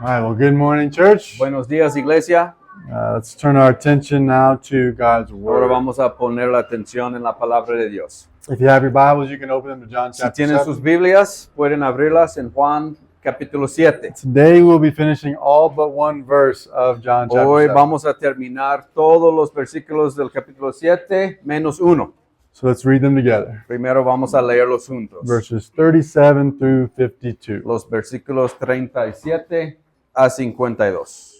All right, well, good morning, church. Buenos días, iglesia. Let's turn our attention now to God's Ahora Word. vamos a poner la atención en la palabra de Dios. If you have your Bibles, you can open them to John Si chapter tienen sus 7. Biblias, pueden abrirlas en Juan capítulo 7. Today we'll be finishing all but one verse of John chapter Hoy 7. vamos a terminar todos los versículos del capítulo 7 menos uno. So let's read them together. Primero vamos a leerlos juntos. Verses 37 through 52. Los versículos 37 a 52.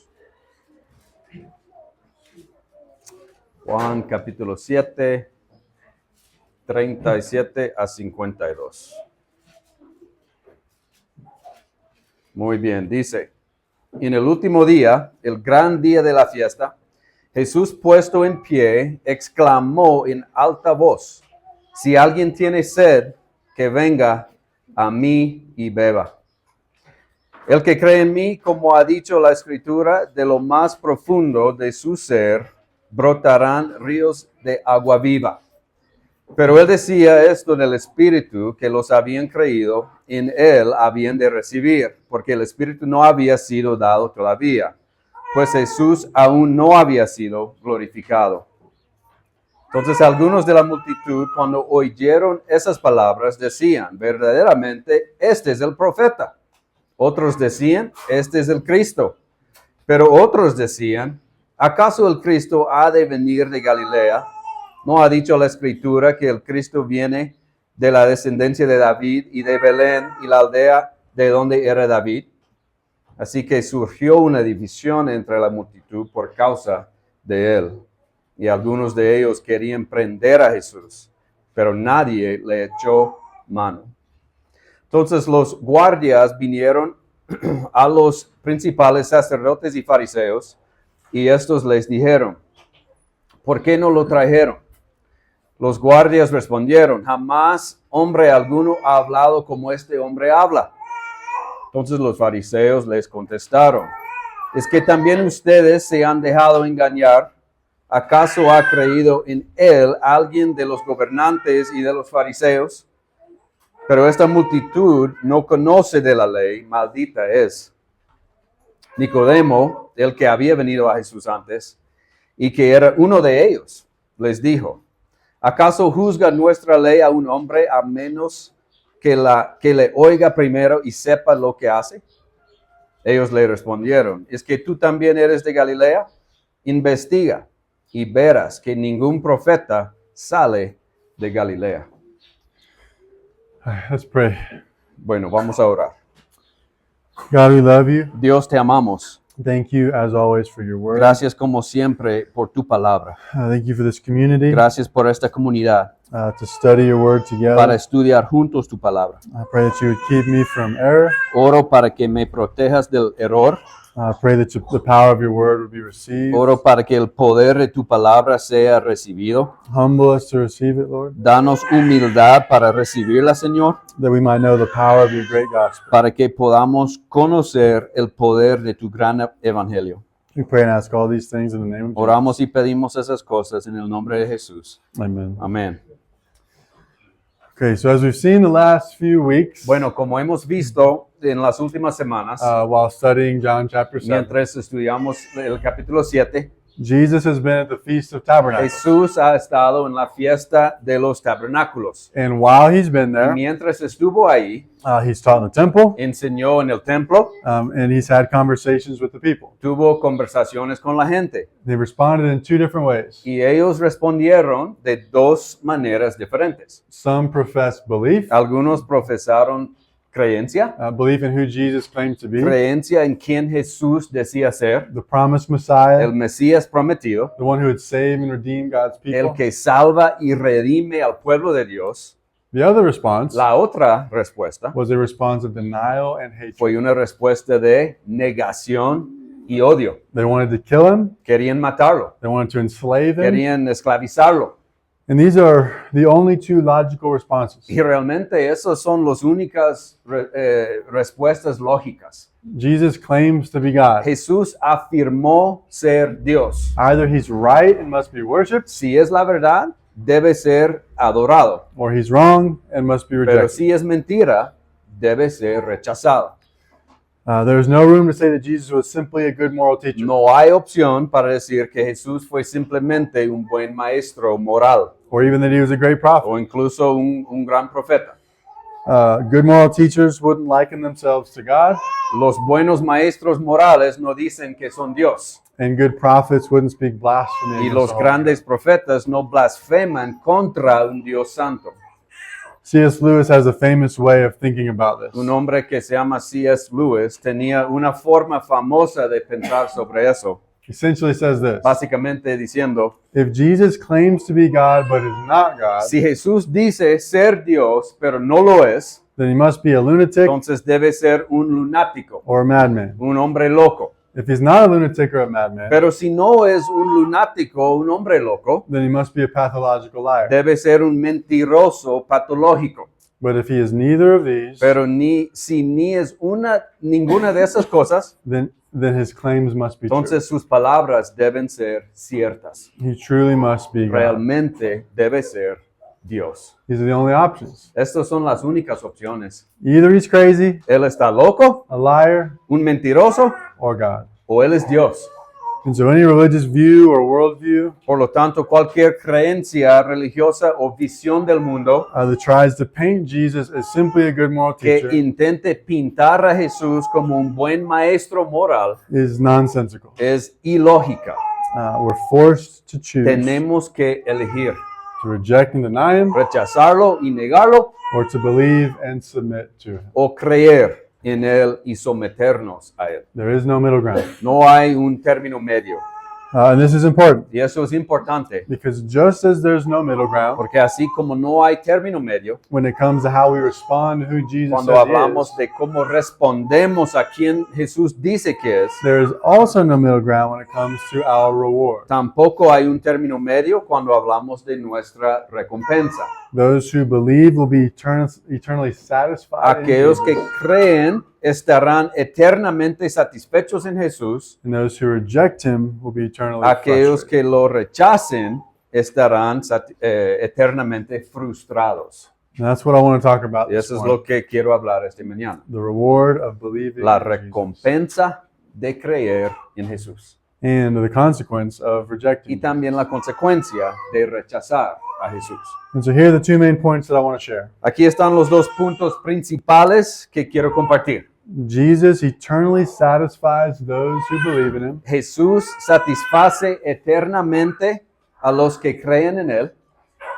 Juan capítulo 7, 37 a 52. Muy bien, dice, en el último día, el gran día de la fiesta, Jesús puesto en pie, exclamó en alta voz, si alguien tiene sed, que venga a mí y beba. El que cree en mí, como ha dicho la Escritura, de lo más profundo de su ser, brotarán ríos de agua viva. Pero él decía esto del Espíritu que los habían creído, en él habían de recibir, porque el Espíritu no había sido dado todavía, pues Jesús aún no había sido glorificado. Entonces algunos de la multitud, cuando oyeron esas palabras, decían, verdaderamente, este es el profeta. Otros decían, este es el Cristo. Pero otros decían, ¿acaso el Cristo ha de venir de Galilea? ¿No ha dicho la Escritura que el Cristo viene de la descendencia de David y de Belén y la aldea de donde era David? Así que surgió una división entre la multitud por causa de él. Y algunos de ellos querían prender a Jesús, pero nadie le echó mano. Entonces los guardias vinieron a los principales sacerdotes y fariseos, y estos les dijeron, ¿por qué no lo trajeron? Los guardias respondieron, jamás hombre alguno ha hablado como este hombre habla. Entonces los fariseos les contestaron, ¿es que también ustedes se han dejado engañar? ¿Acaso ha creído en él alguien de los gobernantes y de los fariseos? Pero esta multitud no conoce de la ley, maldita es. Nicodemo, el que había venido a Jesús antes, y que era uno de ellos, les dijo, ¿acaso juzga nuestra ley a un hombre a menos que le oiga primero y sepa lo que hace? Ellos le respondieron, ¿es que tú también eres de Galilea? Investiga y verás que ningún profeta sale de Galilea. All right, let's pray. Bueno, vamos a orar. God, we love you. Dios, te amamos. Thank you, as always, for your word. Gracias como siempre por tu palabra. Thank you for this community Gracias por esta comunidad to study your word para together. estudiar juntos tu palabra. I pray that you would keep me from error. Oro para que me protejas del error. I pray that the power of your word would be received. Oro para que el poder de tu palabra sea recibido. Humble us to receive it, Lord, Danos humildad para recibirla, Señor, that we might know the power of your great gospel. para que podamos conocer el poder de tu gran evangelio. We pray and ask all these things in the name of Jesus. Oramos y pedimos esas cosas en el nombre de Jesús. Amen. Amén. Okay, so as we've seen the last few weeks, Bueno, como hemos visto en las últimas semanas, while studying John chapter 7, mientras estudiamos el capítulo 7, Jesus has been at the Feast of Tabernacles. Jesús ha estado en la fiesta de los tabernáculos. And while he's been Y there, mientras estuvo ahí, he's taught in the temple, enseñó en el templo, and he's had conversations with the people. tuvo conversaciones con la gente. They responded in two different ways. Y ellos respondieron de dos maneras diferentes. Some professed belief, Algunos profesaron creencia, belief in who Jesus claimed to be, creencia en quien Jesús decía ser, the promised Messiah, el Mesías prometido, the one who would save and redeem God's el people. que salva y redime al pueblo de Dios. The other response La otra respuesta was a response of denial and hatred. fue una respuesta de negación y odio. They wanted to kill him, Querían matarlo, they wanted to enslave him, querían esclavizarlo. and these are the only two logical responses. Y realmente esas son las únicas respuestas lógicas. Jesus claims to be God. Jesús afirmó ser Dios. Either he's right and must be worshipped, Si es la verdad, debe ser adorado. or he's wrong and must be Pero rejected. si es mentira, debe ser rechazado. There's no room to say that Jesus was simply a good moral teacher, No hay opción para decir que Jesús fue simplemente un buen maestro moral or even that he was a great prophet. o incluso un gran profeta. Good moral teachers wouldn't liken themselves to God, Los buenos maestros morales no dicen que son Dios. and good prophets wouldn't speak blasphemy Y against los the Holy grandes profetas no blasfeman contra un Dios santo. C.S. Lewis has a famous way of thinking about this. Un hombre que se llama C.S. Lewis tenía una forma famosa de pensar sobre eso, Essentially says this: básicamente diciendo, if Jesus claims to be God but is not God, si Jesús dice ser Dios pero no lo es, then he must be a lunatic entonces debe ser un lunático, or a madman. un hombre loco. If he's not a lunatic or a madman, Pero si no es un lunático, un hombre loco, then he must be a pathological liar. debe ser un mentiroso patológico. But if he is neither of these, Pero si ni es ninguna de esas cosas, then his claims must be true. entonces sus palabras deben ser ciertas. He truly must be God. Realmente debe ser Dios. These are the only options. Estas son las únicas opciones. Either he's crazy, Él está loco, a liar, un mentiroso, or God. o Él es Dios. And so any religious view or worldview Por lo tanto, cualquier creencia religiosa o visión del mundo that tries to paint Jesus as simply a good moral que teacher intente pintar a Jesús como un buen maestro moral is nonsensical. es ilógica. We're forced to choose Tenemos que elegir to reject and deny him, rechazarlo y negarlo or to believe and submit to him. o creer en Él y someternos a Él. There is no middle ground. No hay un término medio. And this is important Y eso es importante, because just as there's no middle ground porque así como no hay término medio, when it comes to how we respond to who Jesus cuando says he hablamos is, de cómo respondemos a quien Jesús dice que es, there is also no middle ground when it comes to our reward. tampoco hay un término medio cuando hablamos de nuestra recompensa. Those who believe will be eternally satisfied in Aquellos que Jesus, creen estarán eternamente satisfechos en Jesús. and those who reject him will be eternally Aquellos frustrated. que lo rechacen estarán eternamente frustrados. And that's what I want to talk about Y this eso es morning. lo que quiero hablar esta mañana. The reward of believing La in Jesus recompensa de creer en Jesús. and the consequence of rejecting Y him. también la consecuencia de rechazar a Jesús. And so here are the two main points that I want to share. Aquí están los dos puntos principales que quiero compartir. Jesus eternally satisfies those who believe in him, Jesús satisface eternamente a los que creen en Él.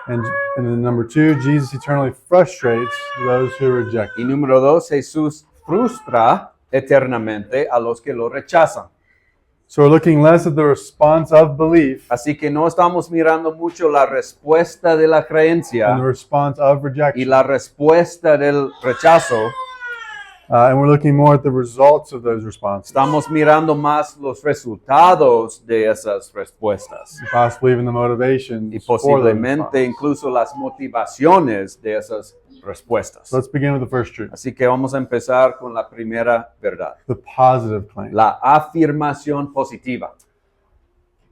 and then number two, Jesus eternally frustrates those who reject Y him. número dos, Jesús frustra eternamente a los que lo rechazan. So we're looking less at the response of belief Así que no estamos mirando mucho la respuesta de la and the creencia response of y rejection, la respuesta del rechazo. and we're looking more at the results of those responses, Estamos mirando más los resultados de esas respuestas possibly even the motivations y for those posiblemente responses. incluso las motivaciones de esas respuestas. So let's begin with the first truth, Así que vamos a empezar con la primera verdad, the positive claim. la afirmación positiva.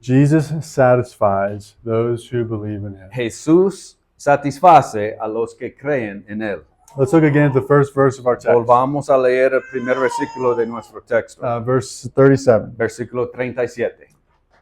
Jesus satisfies those who believe in him. Jesús satisface a los que creen en Él. Let's look again at the first verse of our text, Volvamos a leer el primer versículo de nuestro texto, verse 37. versículo 37.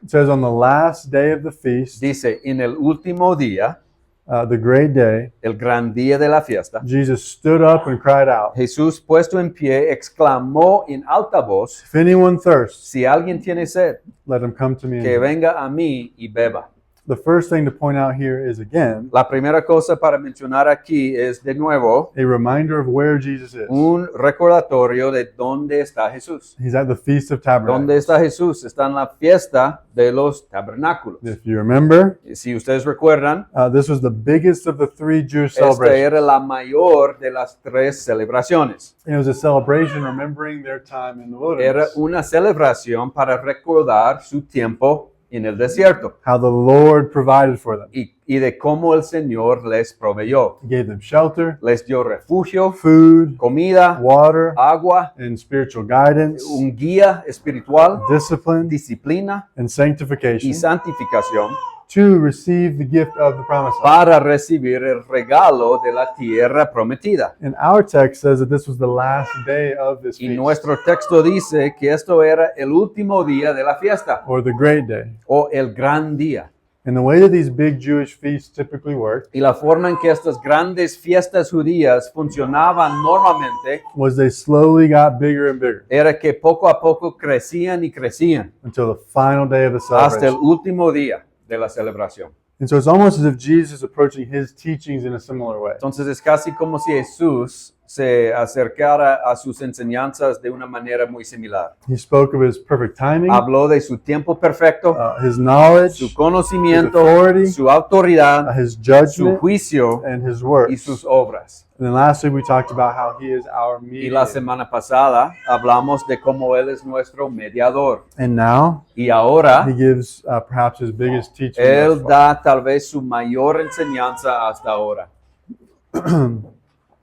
It says, on the last day of the feast, Dice, en el último día, the great day, el gran día de la fiesta, Jesus stood up and cried out, Jesús puesto en pie exclamó en alta voz, if anyone thirsts, si alguien tiene sed, let him come to me and que drink. venga a mí y beba. The first thing to point out here is, again, La primera cosa para mencionar aquí es de nuevo a reminder of where Jesus is. un recordatorio de dónde está Jesús. He's at the Feast of ¿Dónde Tabernacles. está Jesús? Está en la fiesta de los tabernáculos. If you remember, Y si ustedes recuerdan, this was the biggest of the three Jewish esta celebrations. era la mayor de las tres celebraciones. It was a celebration remembering their time in the Era wilderness. una celebración para recordar su tiempo en el desierto How the Lord provided for them. y de cómo el Señor les proveyó. He gave them shelter, Les dio refugio, food, comida, water, agua, and spiritual guidance, un guía espiritual, discipline, disciplina and y sanctification. santificación. to receive the gift of the promised land. para recibir el regalo de la tierra prometida. And our text says that this was the last day of this Y feast, nuestro texto dice que esto era el último día de la fiesta or the great day. o el gran día. And the way that these big Jewish feasts typically work Y la forma en que estas grandes fiestas judías funcionaban normalmente was they slowly got bigger and bigger era que poco a poco crecían y crecían until the final day of the hasta el celebration. último día de la celebración. And so it's almost as if Jesus is approaching his teachings in a similar way. Entonces es casi como si Jesús se acercara a sus enseñanzas de una manera muy similar. He spoke of his perfect timing, Habló de su tiempo perfecto, his knowledge, su conocimiento, his authority, su autoridad, his su judgment, juicio and his y works. sus obras. And then lastly, we talked about how he is our Y la mediator. semana pasada hablamos de cómo Él es nuestro mediador. And now Y ahora he gives perhaps his biggest teaching, Él thus da tal vez su mayor enseñanza hasta ahora, far,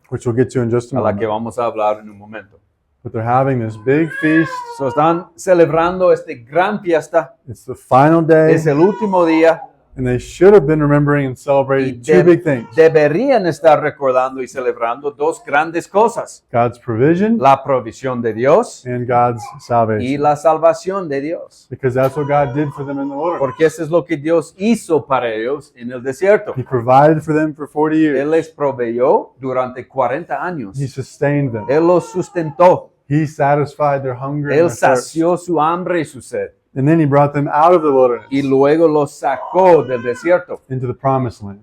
which we'll get to in just a a la que moment. vamos a hablar en un momento. But they're having this big feast. So, están celebrando este gran fiesta. It's the final day, Es el último día. and they should have been remembering and Y celebrating two big things: deberían estar recordando y celebrando dos grandes cosas. God's provision La provisión de Dios and God's y salvation. la salvación de Dios. Because that's what God did for them in the wilderness. Porque eso es lo que Dios hizo para ellos en el desierto. He provided for them for 40 Él years. les proveyó durante 40 años. He sustained them. Él los sustentó. He satisfied their hunger and Él their thirst. sació su hambre y su sed. And then he brought them out of the wilderness Y luego los sacó del desierto into the promised land.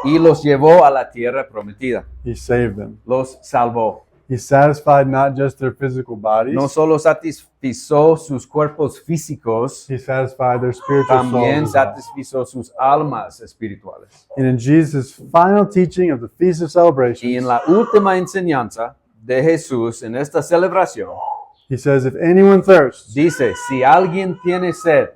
y los llevó a la tierra prometida. He saved them. Los salvó. He satisfied not just their physical bodies, No solo satisfizo sus cuerpos físicos, he satisfied their spiritual también souls. as well. satisfizo sus almas espirituales. And in Jesus' final teaching of the Feast of Celebration, Y en la última enseñanza de Jesús en esta celebración, he says, if anyone thirsts, dice, si alguien tiene sed,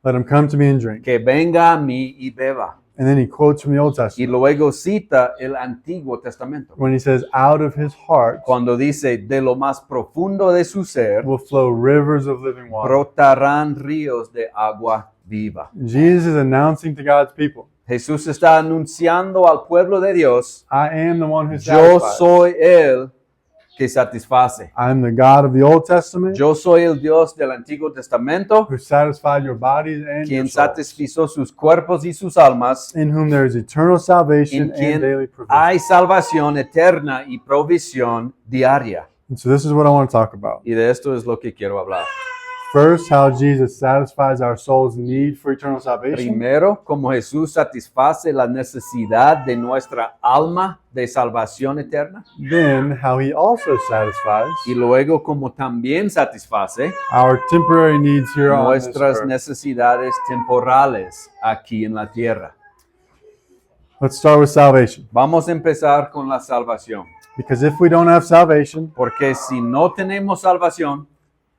let him come to me and drink. que venga a mí y beba. And then he quotes from the Old Y Testament luego cita el Antiguo Testamento, when he says, out of his heart cuando dice, de lo más profundo de su ser, will flow rivers of living water. brotarán ríos de agua viva. Jesus is announcing to God's people, Jesús está anunciando al pueblo de Dios, I am the one who yo satisfies. soy el que satisface. I'm the God of the Old Testament Yo soy el Dios del Antiguo Testamento, who satisfied your bodies and your quien souls, satisfizo sus cuerpos y sus almas, in whom there is eternal salvation en quien and daily provision. hay salvación eterna y provisión diaria. And so this is what I want to talk about. Y de esto es lo que quiero hablar. First, how Jesus satisfies our soul's need for eternal salvation. Primero, como Jesús satisface la necesidad de nuestra alma de salvación eterna. Then, how he also satisfies Y luego, como también satisface our temporary needs here on this nuestras earth. necesidades temporales aquí en la tierra. Let's start with salvation. Vamos a empezar con la salvación. Because if we don't have salvation, Porque si no tenemos salvación,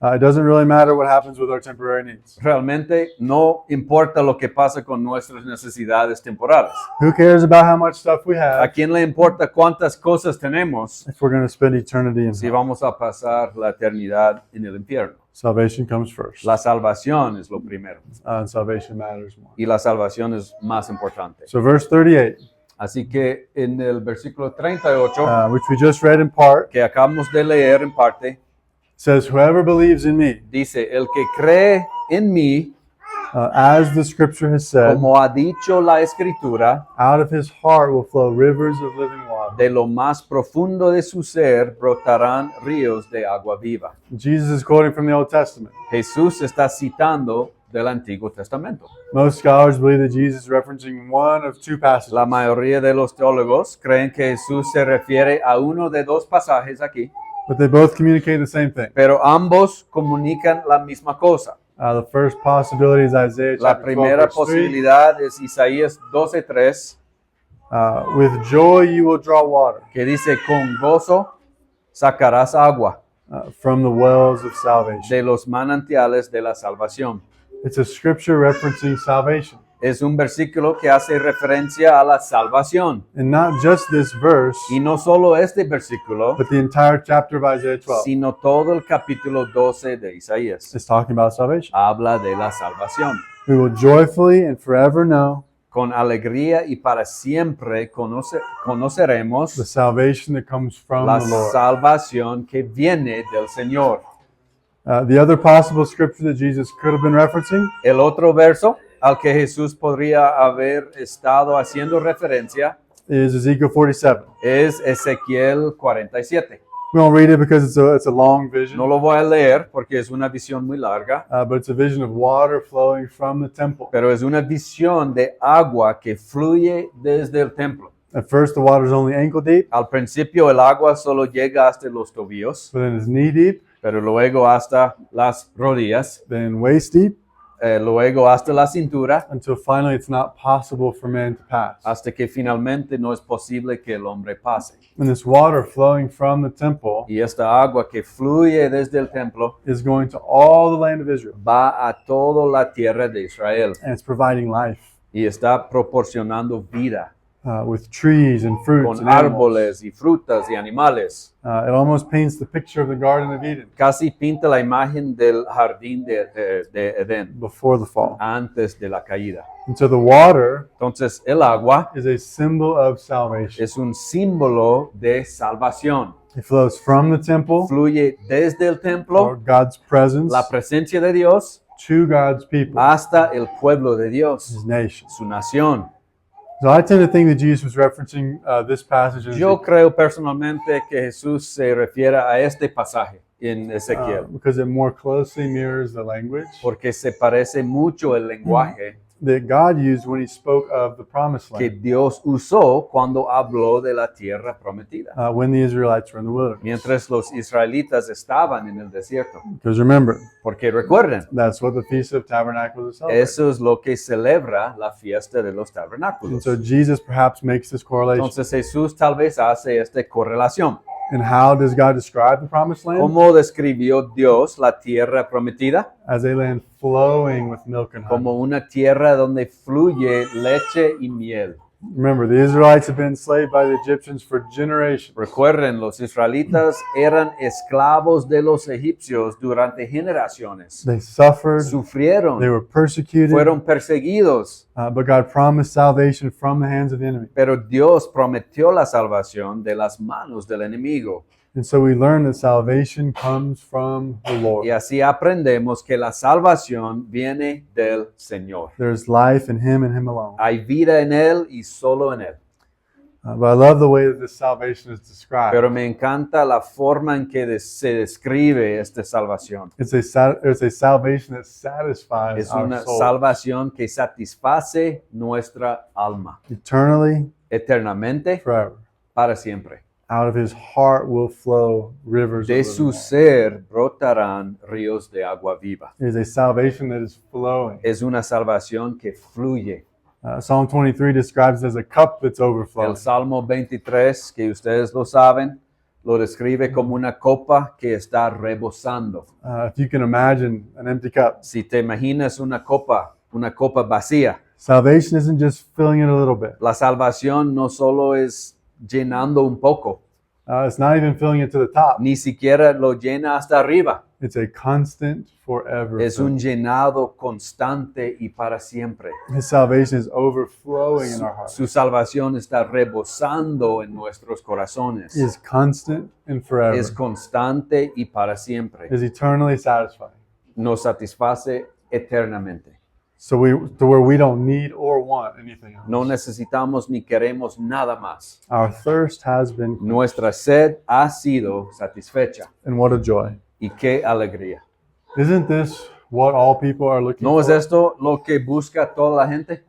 it doesn't really matter what happens with our temporary needs. realmente no importa lo que pasa con nuestras necesidades temporales. Who cares about how much stuff we ¿A have quién le importa cuántas cosas tenemos if we're going to spend eternity in si hell? vamos a pasar la eternidad en el infierno? Salvation comes first. La salvación es lo primero And salvation matters more. y la salvación es más importante. So verse 38, Así que en el versículo 38, which we just read in part, que acabamos de leer en parte, says, whoever believes in me, dice, el que cree en mí, as the scripture has said, como ha dicho la Escritura, out of his heart will flow rivers of living water. de lo más profundo de su ser brotarán ríos de agua viva. Jesus is quoting from the Old Testament. Jesús está citando del Antiguo Testamento. Most scholars believe that Jesus is referencing one of two passages. La mayoría de los teólogos creen que Jesús se refiere a uno de dos pasajes aquí, But they both communicate the same thing. pero ambos comunican la misma cosa. The first possibility is Isaiah La chapter 12, primera verse 3. posibilidad es Isaías 12:3, With joy you will draw water que dice, con gozo sacarás agua from the wells of salvation. de los manantiales de la salvación. It's a scripture referencing salvation. Es un versículo que hace referencia a la salvación. And not just this verse, Y no solo este versículo, but the entire chapter of Isaiah 12 sino todo el capítulo 12 de Isaías. is talking about salvation. Habla de la salvación. We will joyfully and forever know Con alegría y para siempre conoceremos the salvation that comes from la the Lord. salvación que viene del Señor. The other possible scripture that Jesus could have been referencing El otro verso al que Jesús podría haber estado haciendo referencia is Ezekiel 47. es Ezequiel 47. We won't read it because it's a long vision, No lo voy a leer porque es una visión muy larga, but it's a vision of water flowing from the temple. pero es una visión de agua que fluye desde el templo. At first, the water is only ankle deep, Al principio el agua solo llega hasta los tobillos, but then it's knee deep, pero luego hasta las rodillas, then waist deep, luego hasta la cintura, until finally it's not possible for man to pass. hasta que finalmente no es posible que el hombre pase. And this water flowing from the temple Y esta agua que fluye desde el templo is going to all the land of Israel, va a toda la tierra de Israel and it's providing life y está proporcionando vida with trees and fruits con and animals. árboles y frutas y animales. It almost paints the picture of the Garden of Eden Casi pinta la imagen del jardín de Edén before the fall. antes de la caída. And so the water Entonces el agua is a symbol of salvation. es un símbolo de salvación. It flows from the temple, Fluye desde el or templo, God's presence, la presencia de Dios, to God's people, hasta el pueblo de Dios, His nation. su nación. So I tend to think that Jesus was referencing this passage in Yo Ezekiel, creo personalmente que Jesús se refiere a este pasaje en Ezequiel, because it more closely mirrors the language porque se parece mucho el lenguaje that God used when He spoke of the promised que land Dios usó cuando habló de la tierra prometida, when the Israelites were in the wilderness. mientras los israelitas estaban en el desierto. Because remember, Porque recuerden, that's what the Feast of Tabernacles is celebrating. eso es lo que celebra la fiesta de los And tabernáculos. so Jesus perhaps makes this correlation. Entonces Jesús tal vez hace esta correlación. And how does God describe the promised land? ¿Cómo describió Dios la tierra prometida? As a land flowing with milk and honey. Como una tierra donde fluye leche y miel. Remember, the Israelites have been enslaved by the Egyptians for generations. Recuerden, los israelitas eran esclavos de los egipcios durante generaciones. They suffered, they Sufrieron, were persecuted, fueron perseguidos, but God promised salvation from the hands of the enemy. pero Dios prometió la salvación de las manos del enemigo. And so we learn that salvation comes from the Lord. Y así aprendemos que la salvación viene del Señor. There's life in Him and Him alone. Hay vida en Él y solo en Él. But I love the way that this salvation is described. Pero me encanta la forma en que se describe esta salvación. It's a salvation that satisfies Es our una soul salvación que satisface nuestra alma eternally, eternamente, forever. para siempre. Out of His heart will flow rivers of De living su water. ser brotarán ríos de agua viva. It is a salvation that is flowing. Es una salvación que fluye. Psalm 23 describes it as a cup that's overflowing. El Salmo 23, que ustedes lo saben, lo describe como una copa que está rebosando. If you can imagine an empty cup, Si te imaginas una copa vacía, salvation isn't just filling it a little bit. la salvación no solo es llenando un poco, It's not even filling it to the top. ni siquiera lo llena hasta arriba. It's a constant, forever. Es filling. un llenado constante y para siempre. His salvation is overflowing in our hearts. Su salvación está rebosando en nuestros corazones. It is constant and forever. Es constante y para siempre. It is eternally satisfying. Nos satisface eternamente. To where we don't need or want anything else. No necesitamos ni queremos nada más. Our thirst has been quenched. Nuestra sed ha sido satisfecha. And what a joy. Y qué alegría. Isn't this what all people are looking ¿No es for? esto lo que busca toda la gente?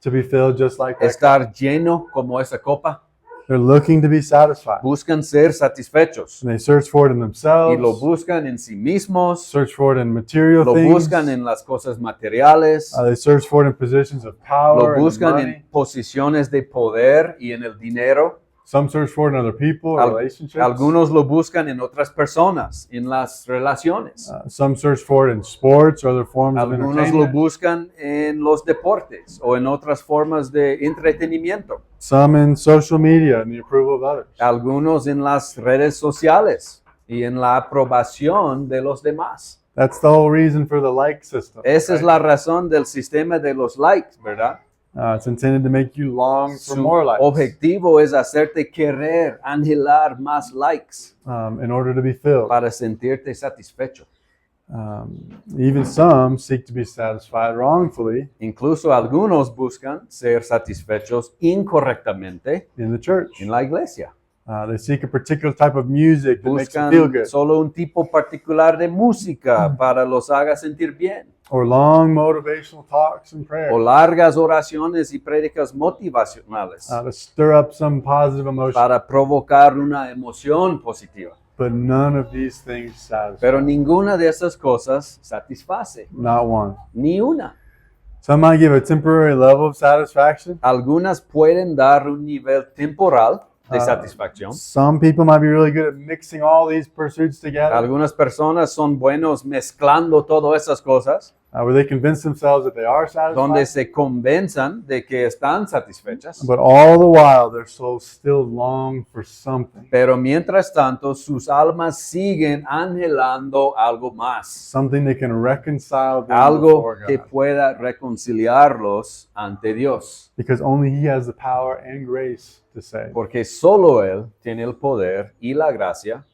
To be filled just like that. Estar lleno como esa copa. They're looking to be satisfied. Buscan ser satisfechos. And they search for it in Y themselves. lo buscan en sí mismos. Search for it in material Lo things. buscan en las cosas materiales. They search for it in positions of power Lo and in buscan money. en posiciones de poder y en el dinero. Some search for it in other people or relationships. Algunos lo buscan en otras personas, en las relaciones. Some search for it in sports or other forms of Algunos lo entertainment. buscan en los deportes o en otras formas de entretenimiento. Some in social media and the approval of others. Algunos en las redes sociales. y en la aprobación de los demás. That's the whole reason for the like system. Esa es right? la razón del sistema de los likes, ¿verdad? It's intended to make you long for Su more likes objetivo es hacerte querer, anhelar más likes in order to be filled. para sentirte satisfecho. Even some seek to be satisfied wrongfully Incluso algunos buscan ser satisfechos incorrectamente in the church. en la iglesia. They seek a particular type of music that makes them feel Buscan good, solo un tipo particular de música para los haga sentir bien. or long motivational talks and prayers O largas oraciones y prédicas motivacionales to stir up some positive emotion. para provocar una emoción positiva. But none of these things satisfy. Pero ninguna de esas cosas satisface, Not one. ni una. Some might give a temporary level of satisfaction. Algunas pueden dar un nivel temporal de satisfacción. Some people might be really good at mixing all these pursuits together, Algunas personas son buenos mezclando todas esas cosas, where they convince themselves that they are donde satisfied. se convenzan de que están satisfechas. But all the while, their souls still long for something, Pero mientras tanto, sus almas siguen anhelando algo más. something that can reconcile them Algo before que God. pueda reconciliarlos ante Dios. Because only He has the power and grace to save, Porque solo Él tiene el poder y la gracia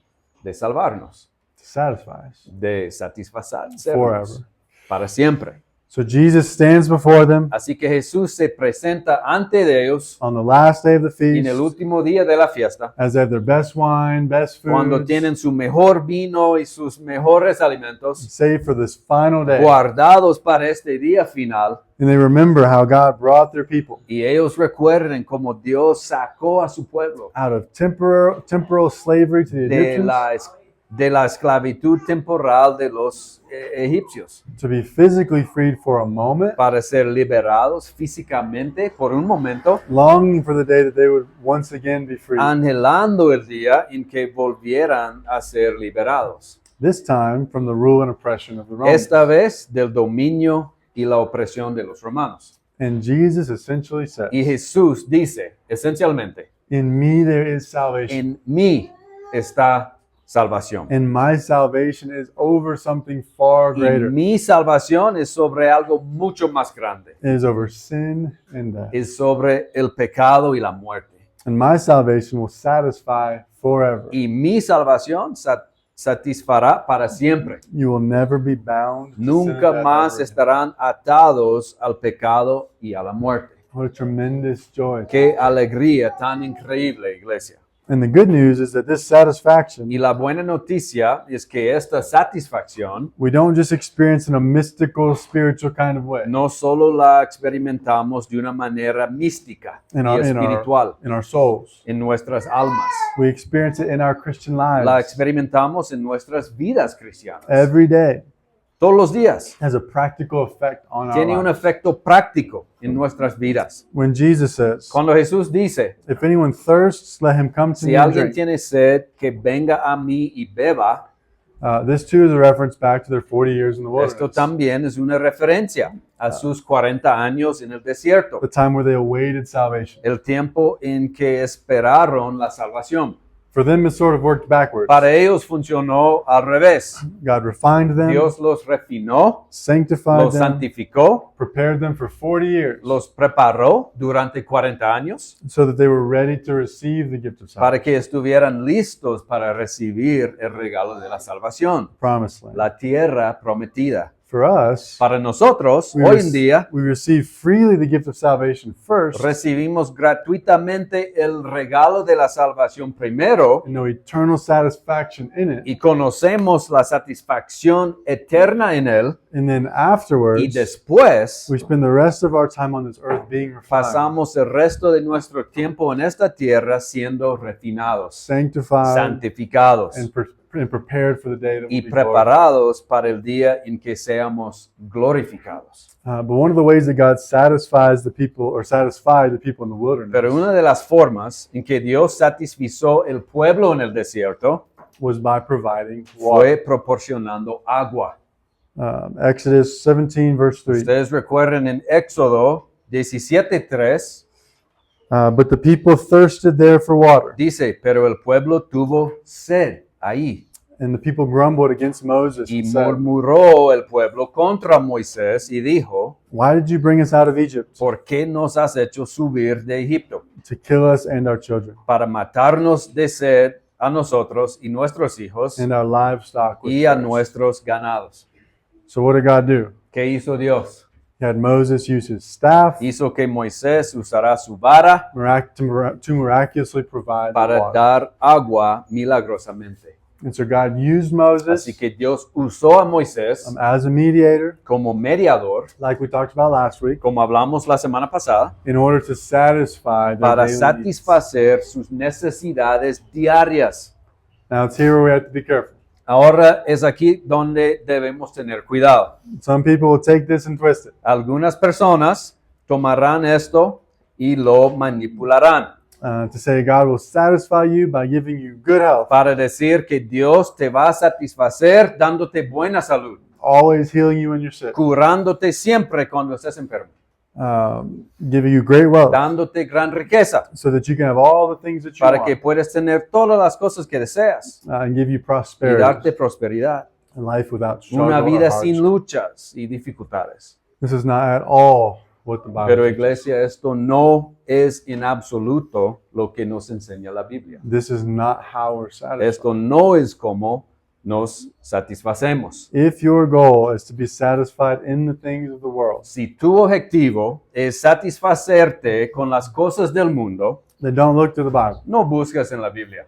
de salvarnos, to satisfy us de satisfacernos forever. para siempre. So Jesus stands before them Así que Jesús se presenta ante de ellos on the last day of the en el feast último día de la fiesta, as they have their best wine, best cuando food, tienen su mejor vino y sus mejores alimentos saved for this final day. guardados para este día final. And they remember how God brought their people Y ellos recuerden cómo Dios sacó a su pueblo out of temporal slavery to the Egyptians de la esclavitud temporal de los egipcios, to be physically freed for a moment, para ser liberados físicamente por un momento, longing for the day that they would once again be free. anhelando el día en que volvieran a ser liberados. This time from the rule and oppression of the Romans. Esta vez del dominio y la opresión de los romanos. And Jesus essentially says, Y Jesús dice, esencialmente, in me there is salvation. en mí está salvación. And my salvation is over something far Y greater. mi salvación es sobre algo mucho más grande. It is over sin and death. Es sobre el pecado y la muerte. And my salvation will satisfy forever. Y mi salvación satisfará para siempre. You will never be bound. to sin and Nunca death más ever again. estarán atados al pecado y a la muerte. What a tremendous joy. Qué alegría tan increíble, iglesia. And the good news is that this satisfaction, Y la buena noticia es que esta satisfacción we don't just experience in a mystical, spiritual kind of way. no solo la experimentamos de una manera mística y espiritual in our souls. en nuestras almas. We experience it in our Christian La lives experimentamos en nuestras vidas cristianas. every day. Todos los días. It has a practical effect on our Tiene un lives. efecto práctico en nuestras vidas. When Jesus says, Cuando Jesús dice, if anyone thirsts, let him come to si me and alguien drink. tiene sed, que venga a mí y beba, This too is a reference back to their 40 years in the esto wilderness, también es una referencia a sus 40 años en el desierto, the time where they awaited salvation. el tiempo en que esperaron la salvación. For them, it sort of worked backwards. Para ellos funcionó al revés. God refined them, Dios los refinó, sanctified los them, santificó, prepared them for 40 years los preparó durante 40 años so that they were ready to receive the gift of salvation, para que estuvieran listos para recibir el regalo de la salvación, promised land. la tierra prometida. For us, Para nosotros, we, hoy rec- en día, we receive freely the gift of salvation first recibimos gratuitamente el regalo de la salvación primero and know eternal satisfaction in it. y conocemos la satisfacción eterna en él, And then afterwards, y después we spend the rest of our time on this earth being refined, pasamos el resto de nuestro tiempo en esta tierra siendo refinados, sanctified, santificados and prepared for the day that y we'll be glorified. preparados para el día en que seamos glorificados. But one of the ways that God satisfies the people, or satisfied the people in the wilderness, Pero una de las formas en que Dios satisfizo el pueblo en el desierto was by providing water. fue proporcionando agua. Exodus 17, verse 3. Ustedes recuerden en Éxodo 17:3, But the people thirsted there for water. dice, pero el pueblo tuvo sed ahí. And the people grumbled against Moses Y and said, murmuró el pueblo contra Moisés y dijo, "Why did you bring us out of Egypt ¿por qué nos has hecho subir de Egipto? to kill us and our children Para matarnos de sed a nosotros y nuestros hijos and our livestock with y a thirst?" nuestros ganados. So what did God do? ¿Qué hizo Dios? He had Moses use his staff Hizo que Moisés usara su vara to miraculously provide the para water. dar agua milagrosamente. And so God used Moses Así que Dios usó a Moisés as a mediator, como mediador, like we talked about last week, como hablamos la semana pasada, in order to satisfy their para daily needs. satisfacer sus necesidades diarias. Now it's here where we have to be careful. Ahora es aquí donde debemos tener cuidado. Some people will take this and twist it. Algunas personas tomarán esto y lo manipularán To say God will satisfy you by giving you good health, para decir que Dios te va a satisfacer dándote buena salud, always healing you when you're sick, curándote siempre cuando estés enfermo, giving you great wealth, dándote gran riqueza so that you can have all the things that you para que want, puedas tener todas las cosas que deseas and give you y prosperity darte prosperidad, and life without struggle una or vida sin hardship. luchas y dificultades. This is not at all what the Bible Pero teaches. iglesia, esto no es en absoluto lo que nos enseña la Biblia. This is not how we're satisfied. Esto no es como nos satisfacemos. If your goal is to be satisfied in the things of the world, Si tu objetivo es satisfacerte con las cosas del mundo, then don't look to the Bible. no buscas en la Biblia.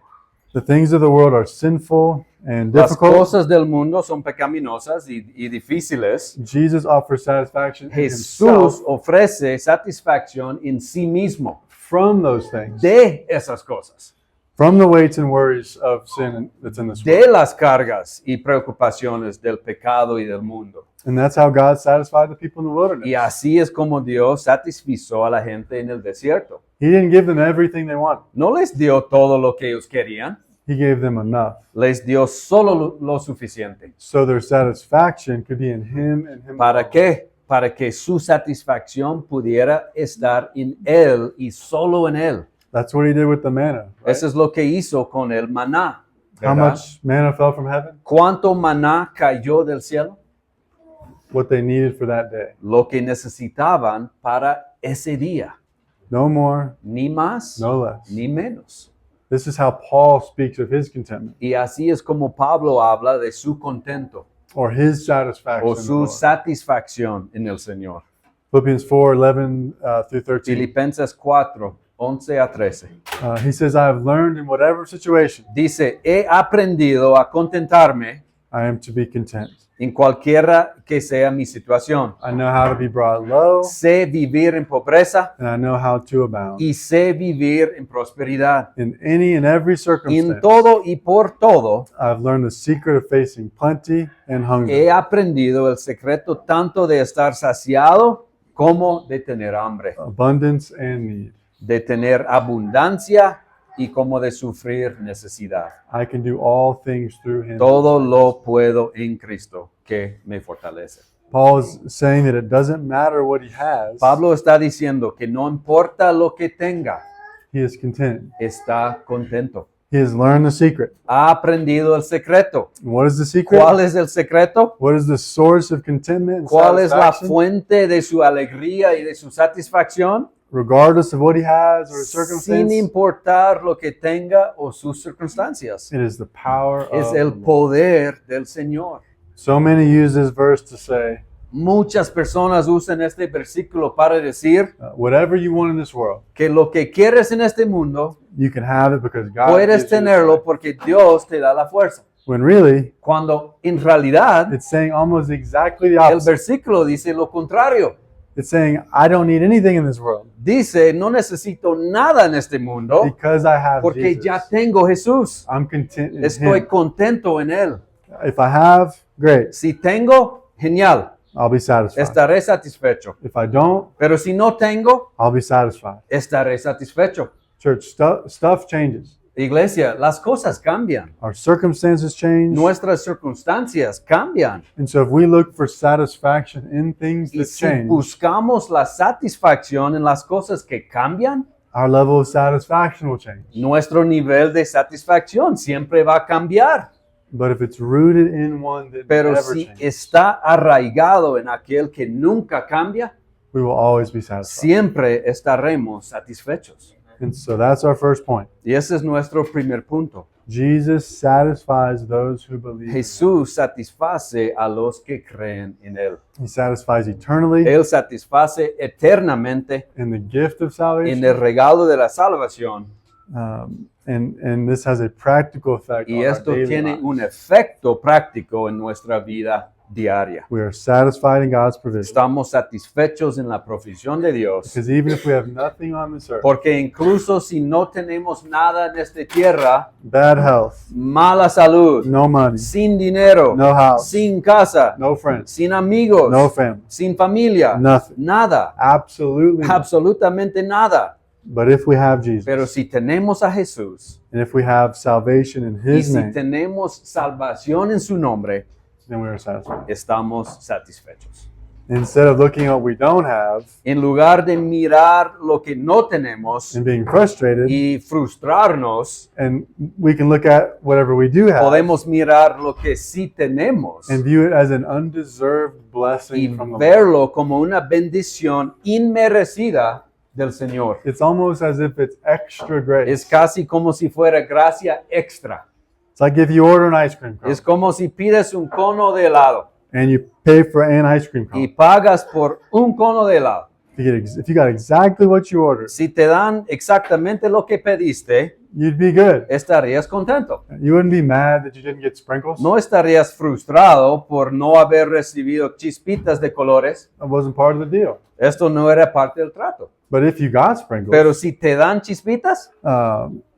The things of the world are sinful and Las difficult. cosas del mundo son pecaminosas y difíciles. Jesus offers satisfaction in Jesús himself ofrece satisfacción en sí mismo from those things, de esas cosas, from the weights and worries of sin that's in this world. de las cargas y preocupaciones del pecado y del mundo. And that's how God satisfied the people in the wilderness. Y así es como Dios satisfizo a la gente en el desierto. He didn't give them everything they wanted. No les dio todo lo que ellos querían, He gave them enough. les dio solo lo suficiente. So their satisfaction could be in Him and Him ¿Para alone. qué? Para que su satisfacción pudiera estar en Él y solo en Él. That's what He did with the manna. Right? Eso es lo que hizo con el maná. How ¿verdad? much manna fell from heaven? ¿Cuánto maná cayó del cielo? What they needed for that day. Lo que necesitaban para ese día. No more, Ni más, no less. ni menos. This is how Paul speaks of his contentment Y así es como Pablo habla de su contento or his satisfaction. o in the su Lord. satisfacción en el Señor. Philippians 4:11 through 13. Filipenses 4, 11 a 13. He says, I have learned in whatever situation Dice, he aprendido a contentarme I am to be content. en cualquiera que sea mi situación. I know how to be brought low, Sé vivir en pobreza and I know how to abound. y sé vivir en prosperidad. In any and every circumstance, En todo y por todo, I've learned the secret of facing plenty and hunger, he aprendido el secreto tanto de estar saciado como de tener hambre, abundance and need. de tener abundancia y como de sufrir necesidad. I can do all things through Him. Todo lo puedo en Cristo que me fortalece. Paul is saying that it doesn't matter what he has, Pablo está diciendo que no importa lo que tenga, he is content. está contento. He has learned the secret. Ha aprendido el secreto. And what is the secret? ¿Cuál es el secreto? What is the source of contentment and ¿Cuál es la satisfaction? fuente de su alegría y de su satisfacción? Regardless of what he has or his Sin circumstance, importar lo que tenga o sus circunstancias. it is the power Es of el the Lord. poder del Señor. So many use this verse to say, Muchas personas usan este versículo para decir whatever you want in this world, que lo que quieres en este mundo, you can have it because God puedes gives you the tenerlo strength. porque Dios te da la fuerza. When really, Cuando en realidad it's saying almost exactly the el opposite. versículo dice lo contrario. It's saying, I don't need anything in this world Dice, no necesito nada en este mundo because I have porque Jesus. ya tengo Jesús. I'm content in Estoy Him. contento en Él. If I have, great, Si tengo, genial, I'll be satisfied. estaré satisfecho. If I don't, Pero si no tengo, I'll be satisfied. estaré satisfecho. Church, stuff changes. Iglesia, las cosas cambian. Our circumstances change. Nuestras circunstancias cambian. And so if we look for satisfaction in things Y that si change, buscamos la satisfacción en las cosas que cambian, our level of satisfaction will change. nuestro nivel de satisfacción siempre va a cambiar. But if it's rooted in one that Pero never si changes, está arraigado en aquel que nunca cambia, we will always be satisfied. siempre estaremos satisfechos. And so that's our first point. Y ese es nuestro primer punto. Jesus satisfies those who believe. in him. Jesús satisface a los que creen en Él. He satisfies eternally Él satisface eternamente in the gift of en salvation. el regalo de la salvación. And this has a practical effect Y on our esto daily tiene lives. un efecto práctico en nuestra vida diaria. We are satisfied in God's provision. Estamos satisfechos en la provisión de Dios. Because even if we have nothing on this earth, Porque incluso si no tenemos nada en esta tierra, bad health, mala salud, no money, sin dinero, no house, sin casa, no friends, sin amigos, no family, sin familia, nothing. nada, Absolutely nothing. absolutamente nada. But if we have Jesus, Pero si tenemos a Jesús and if we have salvation in y His si name, tenemos salvación en su nombre, then we are satisfied. estamos satisfechos. Instead of looking at what we don't have En lugar de mirar lo que no tenemos and being frustrated, y frustrarnos, and we can look at whatever we do have podemos mirar lo que sí tenemos and view it as an undeserved y blessing from the Lord. verlo como una bendición inmerecida del Señor. It's almost as if it's extra grace. Es casi como si fuera gracia extra. It's like if you order an ice cream cone Es como si pides un cono de helado and you pay for an ice cream y cone. pagas por un cono de helado. If you got exactly what you ordered, Si te dan exactamente lo que pediste, you'd be good. estarías contento. You wouldn't be mad that you didn't get sprinkles. No estarías frustrado por no haber recibido chispitas de colores. That wasn't part of the deal. Esto no era parte del trato. But if you got sprinkles, Pero si te dan chispitas,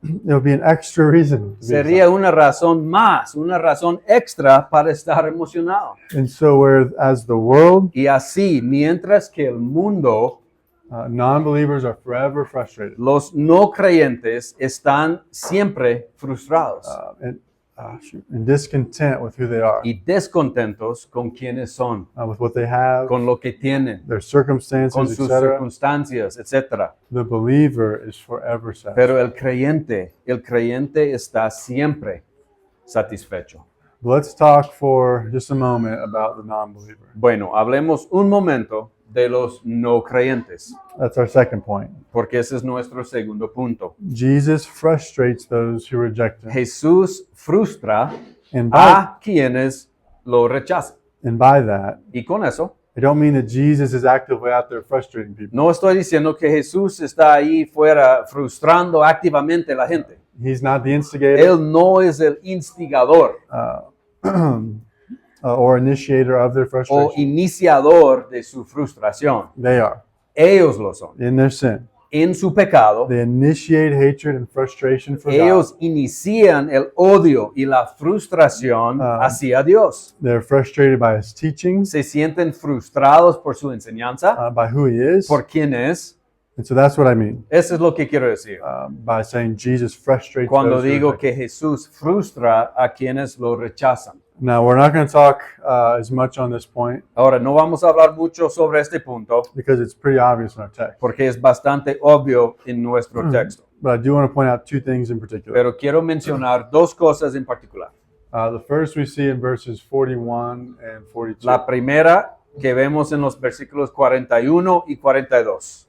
it would be an extra reason. to be sería una razón más, una razón extra para estar emocionado. excited. And so, whereas the world, Y así, mientras que el mundo, non-believers are forever frustrated los no creyentes están siempre frustrados and discontent with who they are, y descontentos con quienes son, with what they have, con lo que tienen, their con circumstances, sus etc. circunstancias, etc. The believer is forever satisfied. Pero el creyente está siempre satisfecho. Let's talk for just a moment about the non-believer. Bueno, hablemos un momento de los no creyentes, That's our second point. porque ese es nuestro segundo punto. Jesus frustrates those who reject him. Jesús frustra And by, a quienes lo rechazan. and by that, Y con eso, I don't mean that Jesus is actively out there frustrating people. no estoy diciendo que Jesús está ahí fuera frustrando activamente a la gente. He's not the instigator Él no es el instigador or initiator of their o frustration. iniciador de su frustración. They are. Ellos lo son. In their sin, En su pecado, they initiate hatred and frustration for God. ellos inician el odio y la frustración hacia Dios. They're frustrated by his teachings, Se sienten frustrados por su enseñanza, by who he is. por quién es. And so that's what I mean Eso es lo que quiero decir. by saying Jesus frustrates Cuando those who digo reject que Jesús frustra a quienes lo rechazan. him. Now, we're not going to talk as much on this point Ahora, no vamos a hablar mucho sobre este punto because it's pretty obvious in our text. porque es bastante obvio en nuestro texto. But I do want to point out two things in particular. Pero quiero mencionar dos cosas en particular. The first we see in verses 41 and 42. La primera que vemos en los versículos 41 y 42.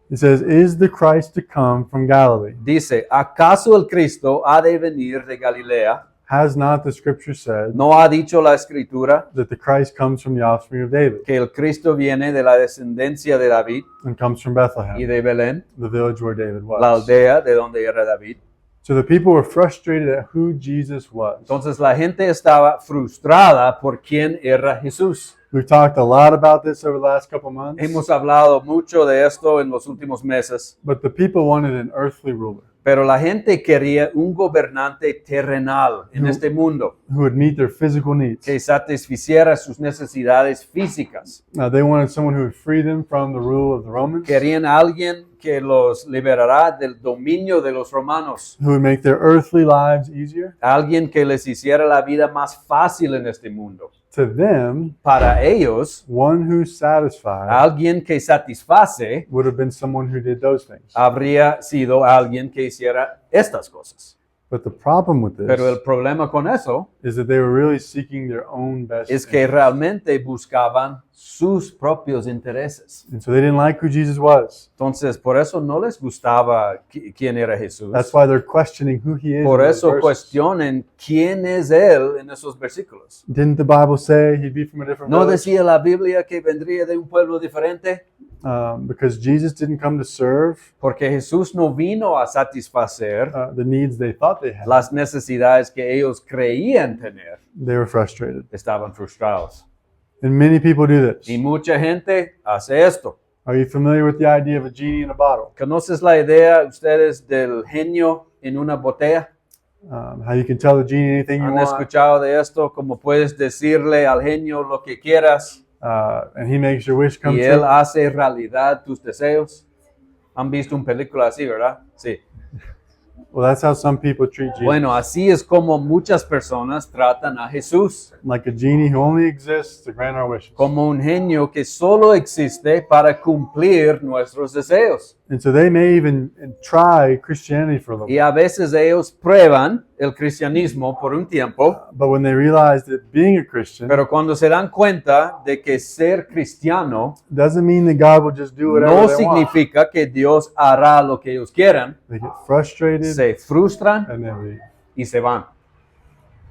It says, "Is the Christ to come from Galilee? Dice, ¿acaso el Cristo ha de venir de Galilea? Has not the scripture said ¿No ha dicho la Escritura that the Christ comes from the offspring of David que el Cristo viene de la descendencia de David and comes from y Bethlehem, de Belén, the village where David was?" la aldea de donde era David? So the people were frustrated at who Jesus was. Entonces la gente estaba frustrada por quién era Jesús. We've talked a lot about this over the last couple months, Hemos hablado mucho de esto en los últimos meses, but the people wanted an earthly ruler pero la gente quería un gobernante terrenal en este mundo who would meet their physical needs. que satisficiera sus necesidades físicas. They wanted someone who would free them from the rule of the Romans, Querían a alguien que los liberará del dominio de los romanos, who would make their earthly lives easier. alguien que les hiciera la vida más fácil en este mundo. To them, Para ellos, one who satisfied alguien que satisface would have been someone who did those things. habría sido alguien que hiciera estas cosas. But the problem with this Pero el problema con eso is that they were really seeking their own best es que interests. realmente buscaban sus propios intereses. And so they didn't like who Jesus was. Entonces, por eso no les gustaba quién era Jesús. That's why they're questioning who he is. Por in those eso verses. cuestionen quién es Él en esos versículos. Didn't the Bible say he'd be from a different ¿No village? decía la Biblia que vendría de un pueblo diferente? Because Jesus didn't come to serve Porque Jesús no vino a satisfacer the needs they thought they had. las necesidades que ellos creían tener. They were frustrated. Estaban frustrados. And many people do this. Y mucha gente hace esto. Are you familiar with the idea of a genie in a bottle? ¿Conoces la idea ustedes del genio en una botella? How you can tell the genie anything you ¿Han want, escuchado de esto? Como puedes decirle al genio lo que quieras and he makes your wish come y él true. hace realidad tus deseos. ¿Han visto una película así, verdad? Sí. Well, that's how some people treat Jesus. Bueno, así es como muchas personas tratan a Jesús, Like a genie who only exists to grant our wishes. como un genio que solo existe para cumplir nuestros deseos. And so they may even try Christianity for a little Y bit. a veces ellos prueban el cristianismo por un tiempo, But when they realize that being a Christian pero cuando se dan cuenta de que ser cristiano doesn't mean that God will just do whatever no they want. significa que Dios hará lo que ellos quieran, They get frustrated se frustran and then leave. y se van.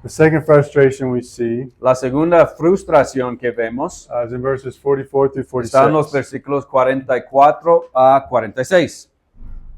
The second frustration we see La segunda frustración que vemos is in verses 44 through está en los 46. versículos 44 a 46.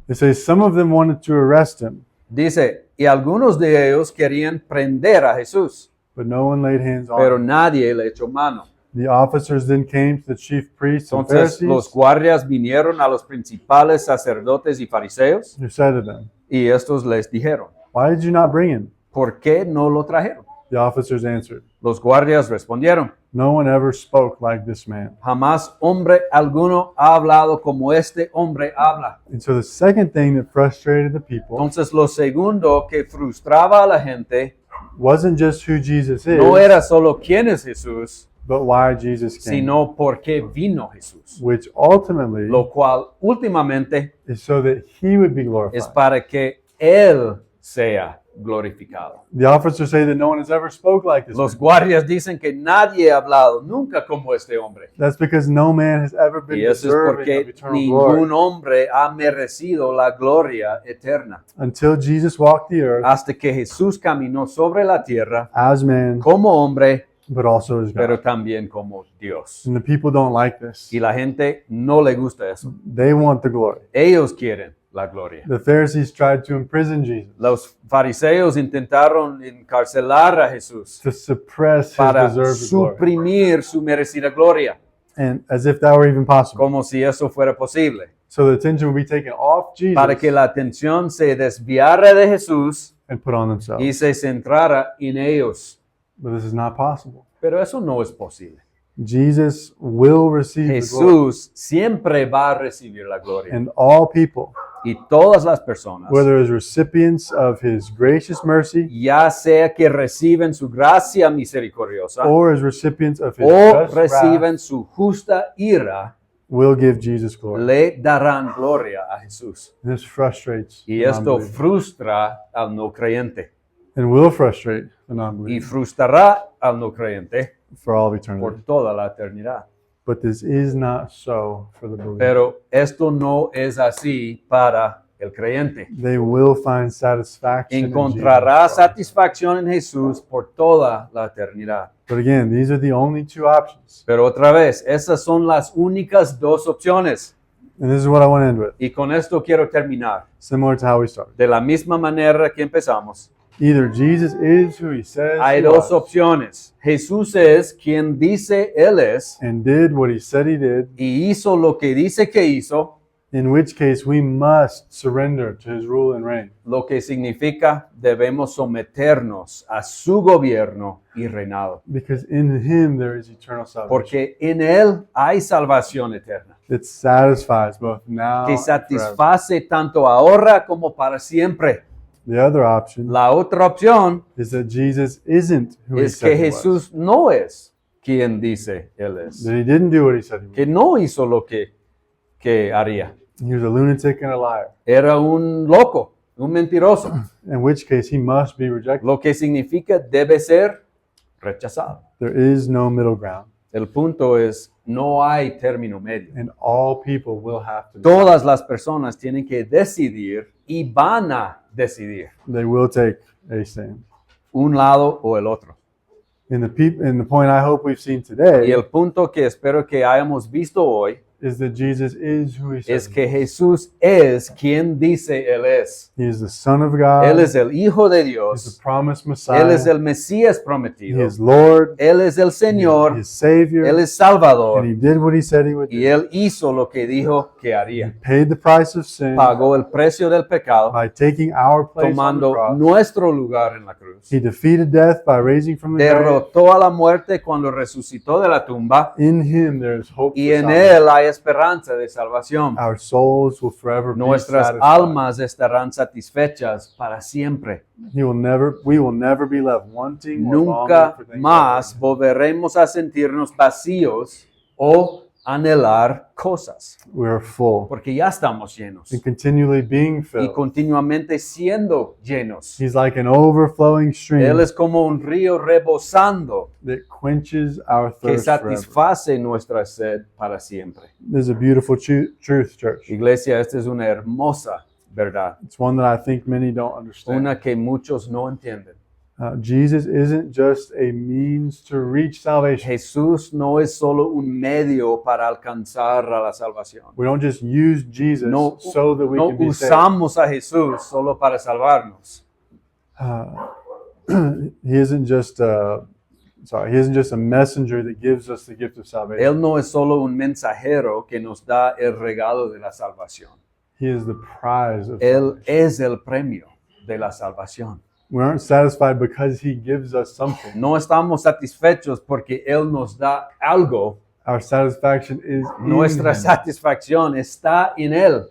It says, some of them wanted to arrest him, Dice, y algunos de ellos querían prender a Jesús, but no one laid hands on pero him. nadie le echó mano. The officers then came to the chief priests and Entonces los Pharisees, guardias vinieron a los principales sacerdotes y fariseos who said to them, y estos les dijeron, why did you not bring him? ¿por qué no lo trajeron? The officers answered, Los guardias respondieron, no one ever spoke like this man. jamás hombre alguno ha hablado como este hombre habla. And so the second thing that frustrated the people Entonces lo segundo que frustraba a la gente wasn't just who Jesus is, no era solo quién es Jesús, but why Jesus came, sino por qué vino Jesús. which ultimately Lo cual últimamente is so that he would be es glorified. para que Él sea glorificado. The officers say that no one has ever spoke like this Los man. guardias dicen que nadie ha hablado nunca como este hombre. That's because no man has ever been Y eso es deserving of porque eternal ningún glory hombre ha merecido la gloria eterna. until Jesus walked the earth Hasta que Jesús caminó sobre la tierra as man, como hombre, but also as pero God. también como Dios. And the people don't like this. Y la gente no le gusta eso. They want the glory. Ellos quieren la gloria. The Pharisees tried to imprison Jesus Los fariseos intentaron encarcelar a Jesús to suppress his para deserved glory, suprimir su merecida gloria, and as if that were even possible. como si eso fuera posible, So the attention would be taken off Jesus para que la atención se desviara de Jesús and put on themselves. y se centrara en ellos. But this is not possible. Pero eso no es posible. Jesus will receive the glory, Jesús siempre va a recibir la gloria. and all people, Y todas las personas, whether as recipients of his gracious mercy ya sea que reciben su gracia misericordiosa or as recipients of his o just wrath, reciben su justa ira, will give Jesus glory. le darán gloria a Jesús. And this frustrates Y the esto non-believer, frustra al no creyente and will frustrate the y non-believer frustrará al no creyente for all of por eternity. toda la eternidad. But this is not so for the believer. Pero esto no es así para el creyente. They will find satisfaction in Encontrará Jesus. satisfacción en Jesús por toda la eternidad. But again, these are the only two options. Pero otra vez, esas son las únicas dos opciones. And this is what I want to end with, Y con esto quiero terminar. similar to how we started. De la misma manera que empezamos, Either Jesus is who he says hay he dos was opciones. Jesús es quien dice Él es and did what he said he did, y hizo lo que dice que hizo, in which case we must surrender to his rule and reign. lo que significa debemos someternos a su gobierno y reinado. Because in him there is eternal salvation Porque en Él hay salvación eterna, that satisfies both now que and forever. satisface tanto ahora como para siempre. The other option La otra opción is that Jesus isn't who he es said que he was. Jesús no es quien dice Él es, That he didn't do what he said he would. que no hizo lo que haría. He was a lunatic and a liar. Era un loco un mentiroso, in which case he must be rejected. lo que significa debe ser rechazado. There is no middle ground, El punto es, no hay término medio. and all people will have to decide. Todas las personas tienen que decidir y van a decidir They will take a stand. un lado o el otro. And the point I hope we've seen Y today el punto que espero que hayamos visto hoy is that Jesus is who he es says. que Jesús es quien dice Él es. He is the Son of God. Él es el Hijo de He's Dios. the promised Messiah. Él es el Mesías He prometido. is Lord. Él es el Señor. He is Savior. Él es And Salvador. he did what he said he would Y do. Él hizo lo que dijo que He haría. paid the price of sin Pagó el precio del pecado, by taking our place on the tomando cross. nuestro lugar en la cruz. He defeated death by raising from the grave. Derrotó a la muerte cuando resucitó de la tumba. In him there is hope Y for en salvation. Él hay esperanza de salvación. Our souls will forever be Nuestras satisfied. almas estarán satisfechas para siempre. We will never be left wanting or longing Nunca for things más other volveremos a sentirnos vacíos o anhelar cosas, than we are full porque ya estamos llenos and continually being y filled. continuamente siendo llenos. He's like an overflowing stream Él es como un río rebosando that quenches our que thirst forever. satisface nuestra sed para siempre. This is a beautiful truth, church. Iglesia, esta es una hermosa verdad, It's one that I think many don't understand. una que muchos no entienden. Jesus isn't just a means to reach salvation. Jesús no es solo un medio para alcanzar a la salvación. We don't just use Jesus No, so that we no can be saved. usamos a Jesús solo para salvarnos. He isn't just a messenger that gives us the gift of salvation. Él no es solo un mensajero que nos da el regalo de la salvación. He is the prize of Él salvation. es el premio de la salvación. We aren't satisfied because he gives us something. No estamos satisfechos porque Él nos da algo. Our satisfaction is Nuestra in him. satisfacción está en Él.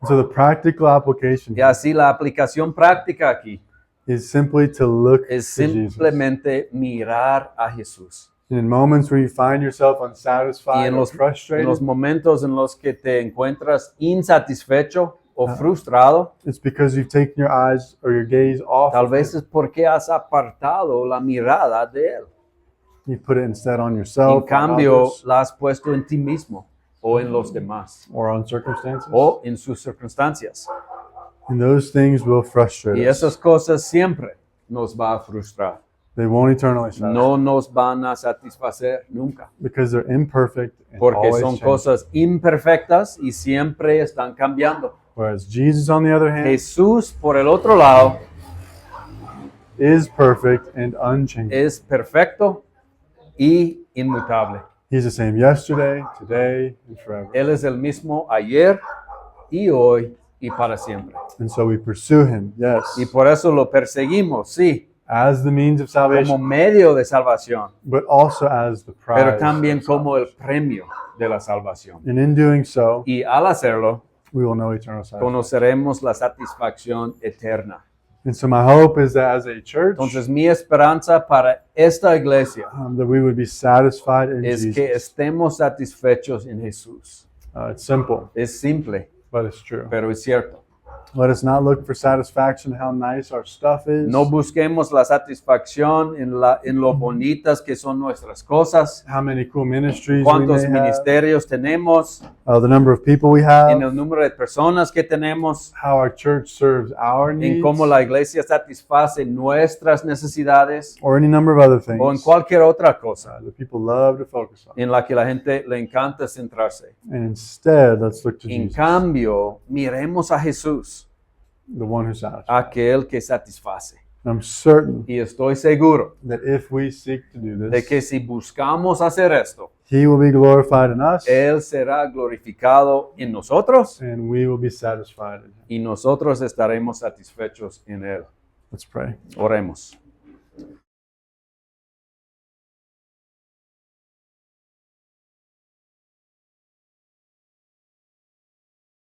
So the practical application Y así la aplicación práctica aquí is simply to look es to Jesus. simplemente mirar a Jesús. In moments where you find yourself Y unsatisfied en or los frustrated, momentos en los que te encuentras insatisfecho o frustrado, it's because you've taken your eyes or your gaze off tal of vez him. es porque has apartado la mirada de Él. You put it instead on yourself, En on cambio, others, la has puesto en ti mismo o en los demás or on circumstances. o en sus circunstancias. And those things will frustrate Y us. esas cosas siempre nos va a frustrar. They won't eternally satisfy No nos van a satisfacer nunca, because they're imperfect and porque always son changing. cosas imperfectas y siempre están cambiando. Whereas Jesus, on the other hand, Jesús, por el otro lado, is perfect and unchanging. es perfecto y inmutable. He's the same yesterday, today, and forever. Él es el mismo ayer y hoy y para siempre. And so we pursue him, yes, Y por eso lo perseguimos, sí, as the means of como salvation, medio de salvación, but also as the prize. pero también como el premio de la salvación. And in doing so, Y al hacerlo, we will know eternal satisfaction. conoceremos la satisfacción eterna. And so my hope is that as a church, Entonces, mi esperanza para esta iglesia that we would be satisfied in es Jesus. que estemos satisfechos en Jesús. It's simple, Es simple, but it's true. pero es cierto. Let us not look for satisfaction in how nice our stuff is, No busquemos la satisfacción en lo bonitas que son nuestras cosas, how many cool ministries we cuántos may have, ministerios tenemos, the number of people we en have, el número de personas que tenemos, how our church serves our en needs, cómo la iglesia satisface nuestras necesidades or any number of other things o en cualquier otra cosa that people love to focus on. en la que la gente le encanta centrarse. And instead, let's look to En Jesus, cambio, miremos a Jesús, the one who satisfies. aquel que satisface. I'm certain Y estoy seguro that if we seek to do de this, que si buscamos hacer esto, He will be glorified in us, Él será glorificado en nosotros and we will be satisfied in Him. y nosotros estaremos satisfechos en Él. Let's pray. Oremos.